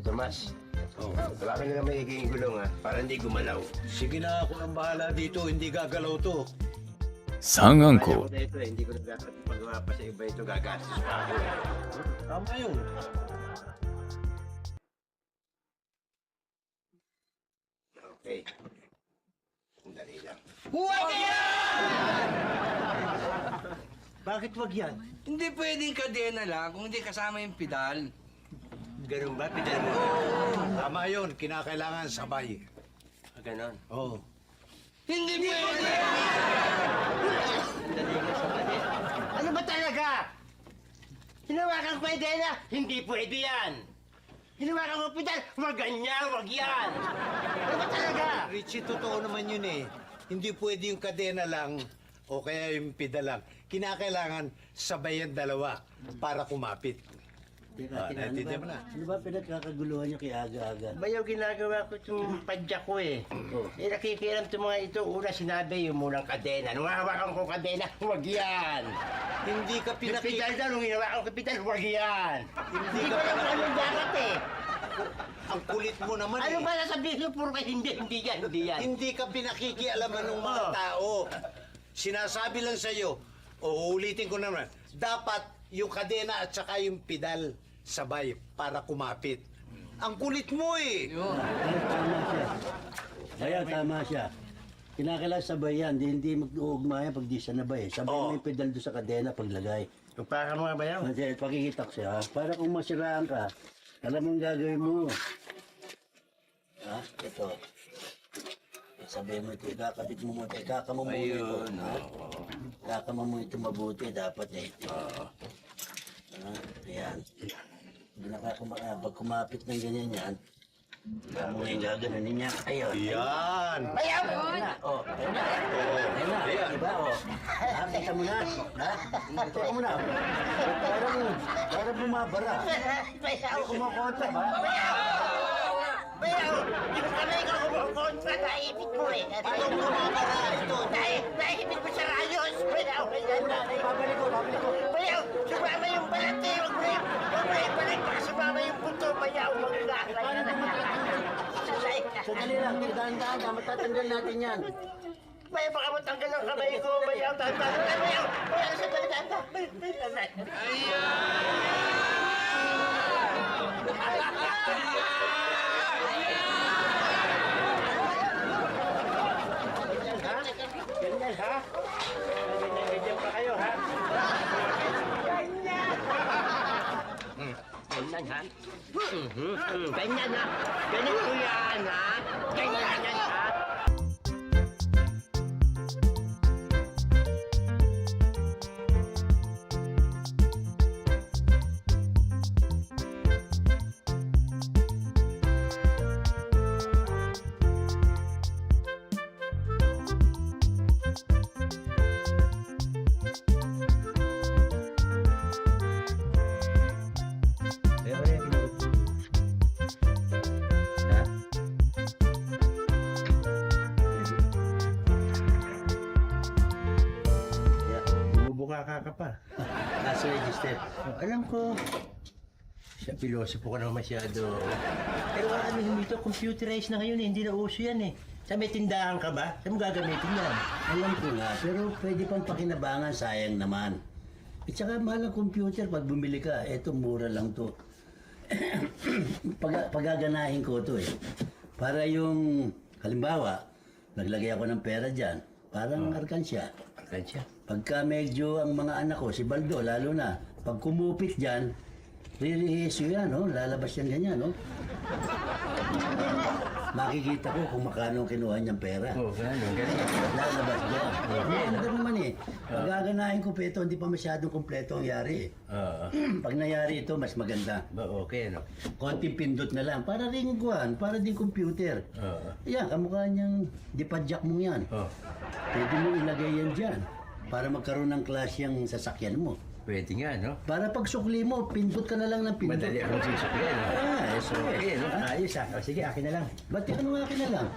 Tomas, Oh. wala ka nila magiging gulong ha, para hindi gumalaw. Sige na, ako nang bahala dito, hindi gagalaw to. 상한코 Kaya ito, hindi ko nagpagawa pa sa iba ito, gagastos pa ako. Tama yun. Okay. Sandali lang. Huwag yan! Bakit wag yan? Hindi pwedeng kadena lang kung hindi kasama yung pedal. Ganun ba? Pidal mo. Tama yun, kinakailangan sabay. Ganon. Oh. Hindi pwede! Ano ba talaga? Hinawakan ko pwede na, hindi pwede yan. Hinawakan ko pedal, wag ganyan, wag yan. Ano ba talaga? Richie, totoo naman yun eh. Hindi pwede yung kadena lang o kaya yung pedal lang. Kinakailangan sabay ang dalawa para kumapit. Teka, naintindihan mo na. Ano ba pinagkakaguluhan niyo kay aga-aga? Ba yung ginagawa ko itong padyak ko eh. Eh nakikiram itong mga ito. Una sinabi yung munang kadena. Nung hawakan ko kadena, huwag yan. Hindi ka Yung pinaki... pedal daw, nung hinawakan ko pedal, huwag yan. Hindi Hindi ka ko alam kung pinaki... anong dapat eh. Ang kulit mo naman Ano eh. ba nasabihin ko? Puro kayo, hindi yan, hindi yan. Hindi ka pinakikialaman ng mga tao. Sinasabi lang sa'yo, o uulitin ko naman, dapat yung kadena at saka yung pedal sabay para kumapit. Ang kulit mo eh! Tama siya. Kaya tama siya. Kinakailangan sabay yan. Hindi mag-uugma yan pag di siya nabay. Sabay mo yung pedal doon sa kadena paglagay. Yung para mga bayaw. Kasi pakikitak siya. Para kung masiraan ka, alam mo ang gagawin mo. Ha? Ito. Sabi mo ito, ikakabit mo muna, ikakama mo muna ito. Ha? Ikakama mo ito mabuti, dapat eh. Ha? Ayan. Pag kumapit ng ganyan yan, mo yung gaganunin niya. Ayun. Yan! Bayaw! Ayun na. Oh, ayun na. Ayun na. Diba? Oh. Ha? Kita mo na. Ha? Kita mo na. Parang bumabara. Bayaw! Kumakontra ba? Bayaw! Yung kamay ko kumukontra, naipit mo eh. Anong bumabara ito? Naipit mo sa rayos! Bayaw! Babalik ko. Bayaw! Sumama yung balat eh! Huwag mo ibalik! Baka sumama yung punto! Bayaw! Sandali lang. Dahan-dahan. Matatanggal natin yan. Bayaw! Baka matanggal ang kamay ko! Bayaw! Bayaw! Bayaw! Bayaw! Sandali! Ganyan ha? Ganyan pa kayo ha? Ganyan ha? Ganyan ha? Ganyan ko yan ha? Ganyan ha? Bumubukaka ka pa. Nasa register. Alam ko, siya pilosopo ka naman masyado. Pero ano hindi to, computerized na ngayon eh, hindi na uso yan eh. Sa may tindahan ka ba? Saan mo gagamitin yan? Alam ko nga, pero pwede pang pakinabangan, sayang naman. At saka mahal ang computer pag bumili ka, eto mura lang to. Pagaganahin ko to eh. Para yung, halimbawa, naglagay ako ng pera dyan, parang arkansya. Arkansya? Pagka medyo ang mga anak ko, si Baldo lalo na, pag kumupit dyan, ririhiso yan, no? Lalabas yan ganyan, no? Makikita ko kung makano ang kinuha niyang pera. Gano'n. Lalabas dyan. Ano ka naman eh. Pagaganahin ko pa ito, hindi pa masyadong kompleto ang yari eh. Pag nayari ito, mas maganda. Okay, ano? Konting pindot na lang, para rin guwan, para din computer. Yan, kamukha niyang dipadjak mo yan. Pwede mo ilagay yan dyan, para magkaroon ng class yung sasakyan mo. Pwede nga, no? Para pag sukli mo, pindot ka na lang ng pindot. Madali akong sisukli, no? Okay, no? Ayos ah. O, sige, akin na lang. Ba't ano akin na lang?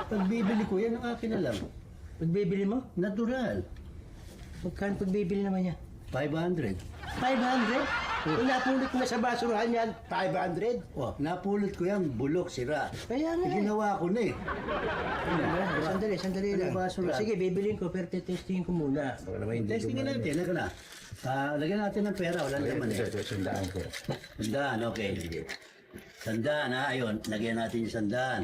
Pag bibili ko yan, ang akin na lang. Pagbibili mo? Natural. Magkano pagbibili naman niya? 500. 500? Napulot ko na sa basurahan yan, 500. Oh, napulot ko yan, bulok, sira. Kaya nga. Ginawa ko na eh. Sandali lang. Ano ba, sulat? Sige, bibilin ko, pero testingin ko muna. Testingin natin, halika na. Lagyan natin ng pera, wala naman eh. Sandaan ko. Sandaan, okay. Sandaan ha, ayun, lagyan natin yung sandaan.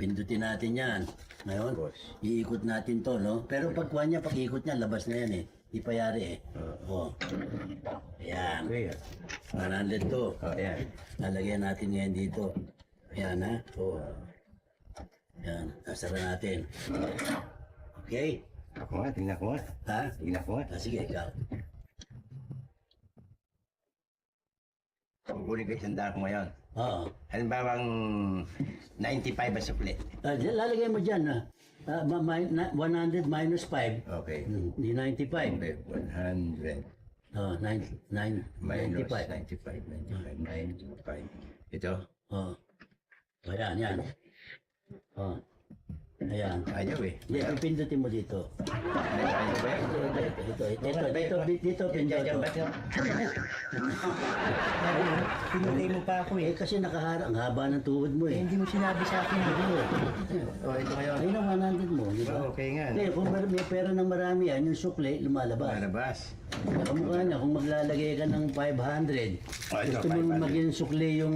Pindutin natin yan. Ngayon, iikot natin to, no? Pero pagkuha niya, pag-ikot niya, labas na yan eh. Di pa yari eh. Oh. Ayan. 100 to. Ayan. Lalagyan natin ngayon dito. Ayan ha. Oh. Ayan. Nasara natin. Okay? Ako nga, tingnan ko nga. Ha? Tingnan ko nga. Sige, ikaw. Kukunin ko yung sandaan ko ngayon. Oo. Halimbawang 95 ang supli. Lalagay mo dyan ha. 100 minus 5. Okay. Di 95. Okay, 100 Oh, minus 95. 95. Ito? Oh. Ayan, yan. Oh. Ayan. Ayaw eh. Hindi, pindutin mo dito. Ayaw ba yan? Dito, pindutin. Pinulay mo pa ako Eh, kasi nakaharang, ang haba ng tuhod mo eh. Hindi mo sinabi sa akin. Oh, ito ngayon. Ayun ang 100 mo, di ba? Okay nga. Hindi, kung may pera ng marami yan, yung sukli, lumalabas. Malabas. Kamukha niya, kung maglalagay ka ng 500, gusto mo maging sukli yung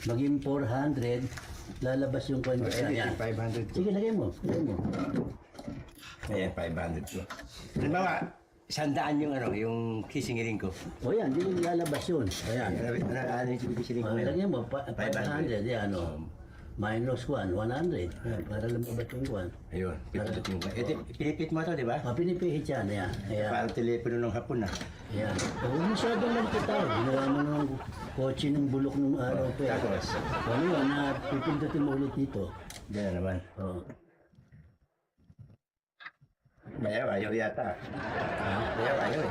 maging 400, lalabas yung kanya. Yan. 500 ko. Sige, lagay mo. Ayan, 500 ko. Halimbawa, 100 yung ano, yung kisingiling ko. O yan, di lalabas yun. Ayan. Ano yung kisingiling ko? Lagyan mo, 500, yan o. Minus 1, 100. Yan, para lumabat yung 1. Ayun, pinutot yung... Ito, pinipit mo ito, di ba? Pinipihit yan, ayan. Ayan. Parang telepono ng hapon ah. Ayan. Huwag masyadong magkita. Ginawa mo ng kotse ng bulok ng araw ko. Tapos? Ano yun, pipindutin mo ulit dito. Diyan naman. Oh. Ayaw yata. Ayaw eh.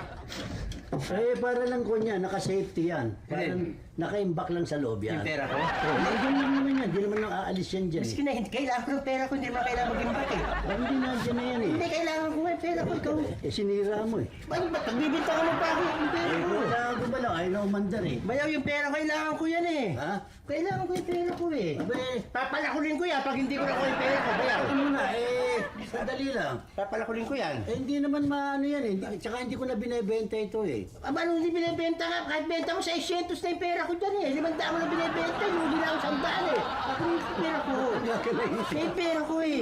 Eh, para lang ko niya, naka-safety yan. Parang naka-imbak lang sa loob yan. Yung pera ko? Oh, nandiyan lang naman yan. Di naman nang aalis yan dyan. Maski na, kailangan ko ng pera ko, hindi naman kailangan mag-imbak eh. Hindi nandiyan na yan eh. Hindi, kailangan ko ng pera ko, ikaw. Eh, sinira mo eh. Ano ba, pagbibinta ko ng pa ako yung pera Eh, ko. kailangan ko ba lang? Ayaw na umandar eh. Bayaw yung pera, kailangan ko yan eh. Ha? Kailangan ko yung pera ko eh. Abe, Papalakulin ko yan pag hindi ko nakuha yung pera ko, bayaw. ano na eh. Sandali lang. Papalakulin ko yan. Eh, hindi naman maano yan eh. Tsaka hindi ko na binibenta ito eh. Aba, nung hindi binibenta ka, kahit benta mo sa 600 na yung pera ko dyan eh. 500 mo na binibenta, yung hindi na ako 100 eh. Ako yung pera ko. Yung pera ko eh.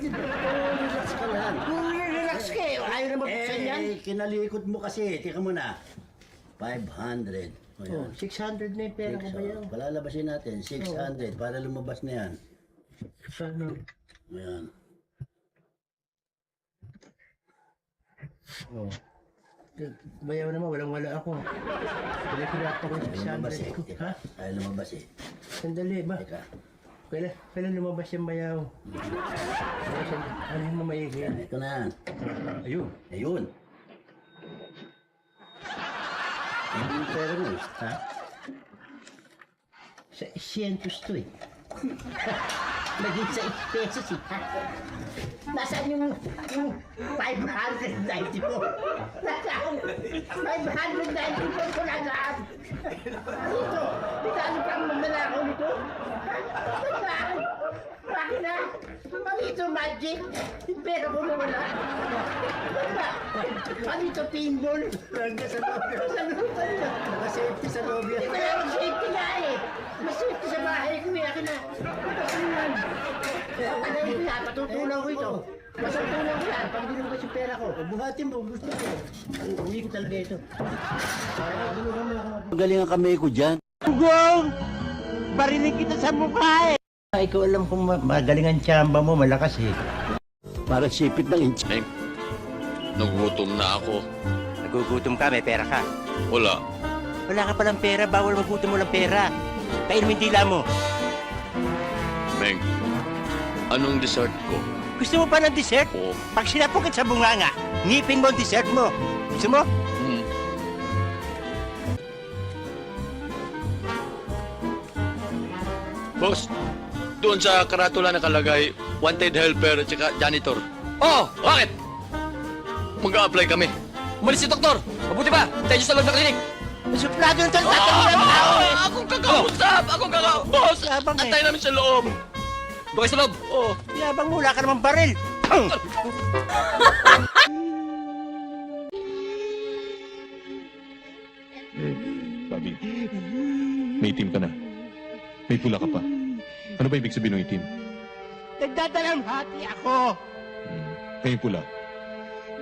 Relax ka lang. Kung relax ka eh, ayaw na mabuksan yan. Eh, kinalikot mo kasi. Tika mo na. 500. O Oh, yan. 600 na yung pera ko bayaw. Palalabasin natin. 600 para lumabas na yan. Paano? Ayan. Oh. Bayaw naman, walang-wala ako. Pinapirap ako yung Ay lumabas eh. 600 ko. Tika. Ha? Ay lumabas eh. Sandali ba? Tika. Kailan lumabas yung bayaw? Ano yung mamayigin? Yan, ito na yan. Ayun. Ayun. Hindi yung pera mo eh. Ha? Sa 600 to eh. Naging sa 8 pesos eh. Nasaan yung 590 mo? Nasaan? 590 ko na lahat. Dito, pitali pa ang magnanakaw nito. Bakit? Bakit na? Ano ito, magic? Yung pera ko nawala. Ano ito, pinball? Nandiyan sa loob yan. Sa loob ka nila. Naka-safety sa loob yan. Hindi ko na mag-safety nga eh. Mas-safety sa bahay ko eh. Akin na. Ano yan? Papalayin ko yan. Patutunan ko ito. Patutunan ko yan. Pag dinubas yung pera ko. Buhatin mo, gusto ko. Hindi ko talaga ito. Magaling ang kamay ko dyan. Gong! Barinig kita sa mukha eh. Ikaw alam kung magaling ang tsamba mo, malakas eh. Parang sipit ng inch. Meng, nagugutom na ako. Nagugutom ka, may pera ka. Wala. Wala ka palang pera, bawal magutom mo lang pera. Kain mo yung dila mo. Meng, anong dessert ko? Gusto mo pa ng dessert? Oo. Pag sinapukit sa bunganga, ngipin mo ang dessert mo. Gusto mo? Hmm. Boss, doon sa karatula nakalagay, wanted helper at saka janitor. Oh, bakit? Mag-a-apply kami. Umalis si doktor. Mabuti pa. Tayo sa loob ng klinik. Suplado ng tatanong ng tao eh! Akong kakausap! Akong kakausap! Boss! Yabang eh. Antay namin sa loob! Doon sa loob. Oh! Yabang mo, wala ka namang baril! Bobby, may itim ka na. May pula ka pa. Ano ba ibig sabihin ng itim? Nagdadalamhati ako! May pula.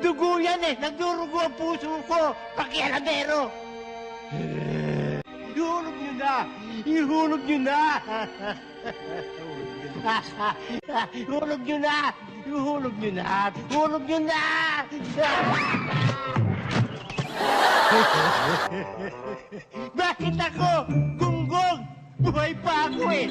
Dugo yan eh! Nagdurugo ang puso ko! Pakialamero! Ihulog nyo na! Ihulog nyo na! Ihulog nyo na! Ihulog nyo na! Ihulog nyo na! Bakit ako? Gunggong! Buhay pa ako eh!